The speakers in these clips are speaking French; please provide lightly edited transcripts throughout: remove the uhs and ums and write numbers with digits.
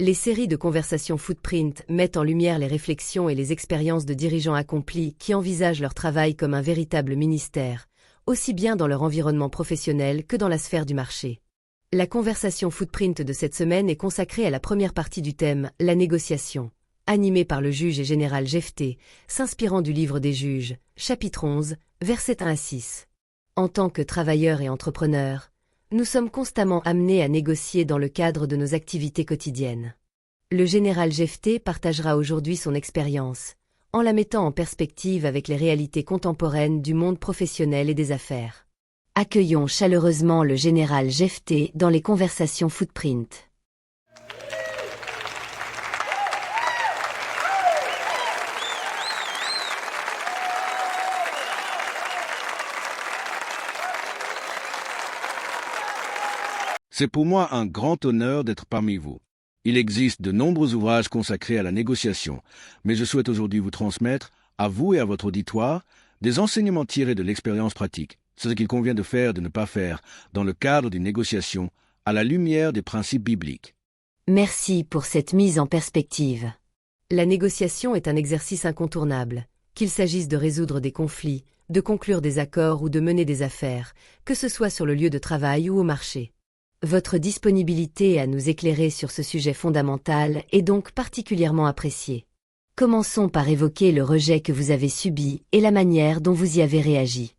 Les séries de conversations Footprint mettent en lumière les réflexions et les expériences de dirigeants accomplis qui envisagent leur travail comme un véritable ministère, aussi bien dans leur environnement professionnel que dans la sphère du marché. La conversation Footprint de cette semaine est consacrée à la première partie du thème « La négociation », animée par le juge et général Jephté, s'inspirant du livre des juges, chapitre 11, versets 1 à 6. En tant que travailleurs et entrepreneurs, nous sommes constamment amenés à négocier dans le cadre de nos activités quotidiennes. Le général Jephté partagera aujourd'hui son expérience, en la mettant en perspective avec les réalités contemporaines du monde professionnel et des affaires. Accueillons chaleureusement le général Jephté dans les conversations Footprint. C'est pour moi un grand honneur d'être parmi vous. Il existe de nombreux ouvrages consacrés à la négociation, mais je souhaite aujourd'hui vous transmettre, à vous et à votre auditoire, des enseignements tirés de l'expérience pratique, ce qu'il convient de faire et de ne pas faire dans le cadre d'une négociation, à la lumière des principes bibliques. Merci pour cette mise en perspective. La négociation est un exercice incontournable, qu'il s'agisse de résoudre des conflits, de conclure des accords ou de mener des affaires, que ce soit sur le lieu de travail ou au marché. Votre disponibilité à nous éclairer sur ce sujet fondamental est donc particulièrement appréciée. Commençons par évoquer le rejet que vous avez subi et la manière dont vous y avez réagi.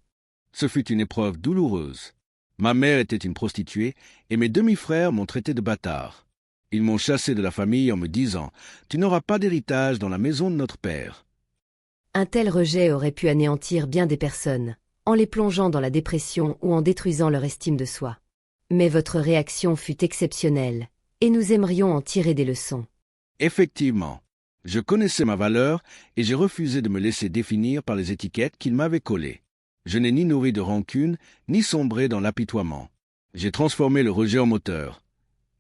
Ce fut une épreuve douloureuse. Ma mère était une prostituée et mes demi-frères m'ont traité de bâtard. Ils m'ont chassé de la famille en me disant « Tu n'auras pas d'héritage dans la maison de notre père ». Un tel rejet aurait pu anéantir bien des personnes, en les plongeant dans la dépression ou en détruisant leur estime de soi. Mais votre réaction fut exceptionnelle, et nous aimerions en tirer des leçons. Effectivement, je connaissais ma valeur et j'ai refusé de me laisser définir par les étiquettes qu'ils m'avaient collées. Je n'ai ni nourri de rancune, ni sombré dans l'apitoiement. J'ai transformé le rejet en moteur.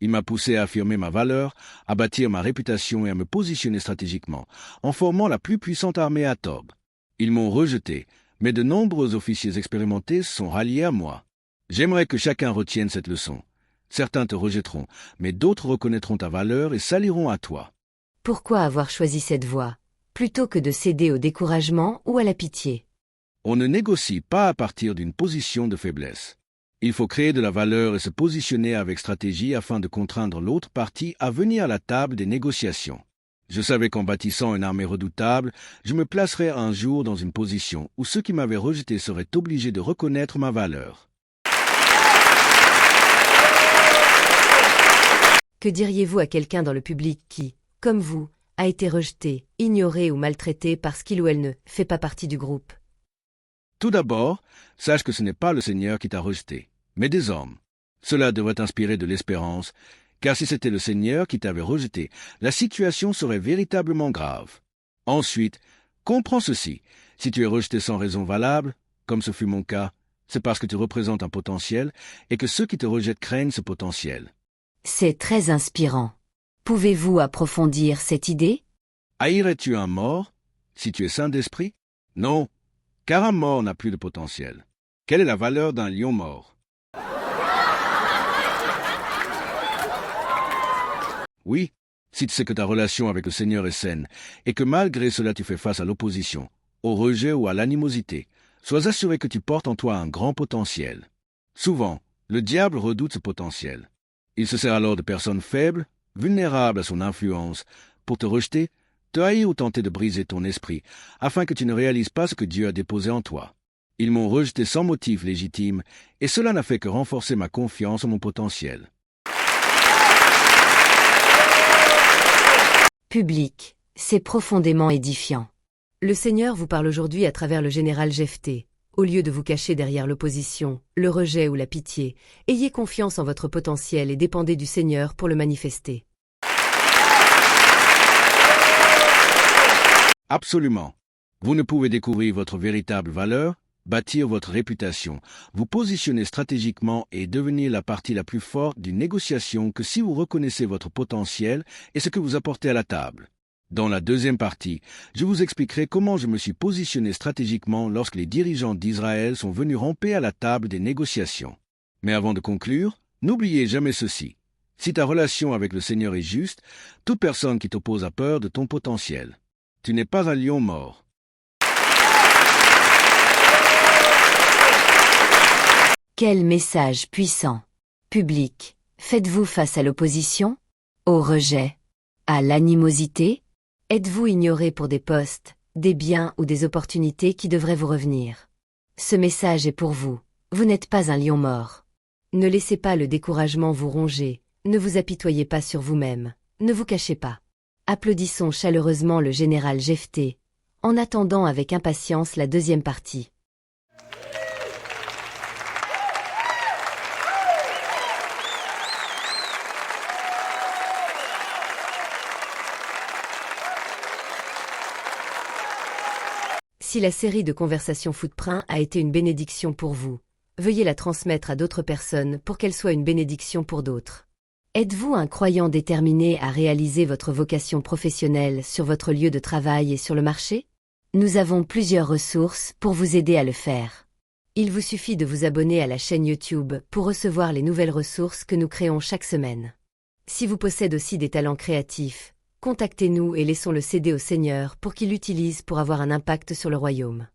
Il m'a poussé à affirmer ma valeur, à bâtir ma réputation et à me positionner stratégiquement, en formant la plus puissante armée à Tob. Ils m'ont rejeté, mais de nombreux officiers expérimentés se sont ralliés à moi. J'aimerais que chacun retienne cette leçon. Certains te rejetteront, mais d'autres reconnaîtront ta valeur et s'allieront à toi. Pourquoi avoir choisi cette voie, plutôt que de céder au découragement ou à la pitié? On ne négocie pas à partir d'une position de faiblesse. Il faut créer de la valeur et se positionner avec stratégie afin de contraindre l'autre partie à venir à la table des négociations. Je savais qu'en bâtissant une armée redoutable, je me placerais un jour dans une position où ceux qui m'avaient rejeté seraient obligés de reconnaître ma valeur. Que diriez-vous à quelqu'un dans le public qui, comme vous, a été rejeté, ignoré ou maltraité parce qu'il ou elle ne fait pas partie du groupe? Tout d'abord, sache que ce n'est pas le Seigneur qui t'a rejeté, mais des hommes. Cela devrait t'inspirer de l'espérance, car si c'était le Seigneur qui t'avait rejeté, la situation serait véritablement grave. Ensuite, comprends ceci. Si tu es rejeté sans raison valable, comme ce fut mon cas, c'est parce que tu représentes un potentiel et que ceux qui te rejettent craignent ce potentiel. C'est très inspirant. Pouvez-vous approfondir cette idée? Haïrais-tu un mort si tu es sain d'esprit? Non, car un mort n'a plus de potentiel. Quelle est la valeur d'un lion mort? Oui, si tu sais que ta relation avec le Seigneur est saine, et que malgré cela tu fais face à l'opposition, au rejet ou à l'animosité, sois assuré que tu portes en toi un grand potentiel. Souvent, le diable redoute ce potentiel. Il se sert alors de personnes faibles, vulnérables à son influence, pour te rejeter, te haïr ou tenter de briser ton esprit, afin que tu ne réalises pas ce que Dieu a déposé en toi. Ils m'ont rejeté sans motif légitime, et cela n'a fait que renforcer ma confiance en mon potentiel. Public, c'est profondément édifiant. Le Seigneur vous parle aujourd'hui à travers le général Jephté. Au lieu de vous cacher derrière l'opposition, le rejet ou la pitié, ayez confiance en votre potentiel et dépendez du Seigneur pour le manifester. Absolument. Vous ne pouvez découvrir votre véritable valeur, bâtir votre réputation, vous positionner stratégiquement et devenir la partie la plus forte d'une négociation que si vous reconnaissez votre potentiel et ce que vous apportez à la table. Dans la deuxième partie, je vous expliquerai comment je me suis positionné stratégiquement lorsque les dirigeants d'Israël sont venus ramper à la table des négociations. Mais avant de conclure, n'oubliez jamais ceci. Si ta relation avec le Seigneur est juste, toute personne qui t'oppose a peur de ton potentiel. Tu n'es pas un lion mort. Quel message puissant! Public, faites-vous face à l'opposition? Au rejet? À l'animosité? Êtes-vous ignoré pour des postes, des biens ou des opportunités qui devraient vous revenir? Ce message est pour vous. Vous n'êtes pas un lion mort. Ne laissez pas le découragement vous ronger, ne vous apitoyez pas sur vous-même, ne vous cachez pas. Applaudissons chaleureusement le général Jephthé, en attendant avec impatience la deuxième partie. Si la série de conversations Footprint a été une bénédiction pour vous, veuillez la transmettre à d'autres personnes pour qu'elle soit une bénédiction pour d'autres. Êtes-vous un croyant déterminé à réaliser votre vocation professionnelle sur votre lieu de travail et sur le marché? Nous avons plusieurs ressources pour vous aider à le faire. Il vous suffit de vous abonner à la chaîne YouTube pour recevoir les nouvelles ressources que nous créons chaque semaine. Si vous possédez aussi des talents créatifs, contactez-nous et laissons-le céder au Seigneur pour qu'il l'utilise pour avoir un impact sur le royaume.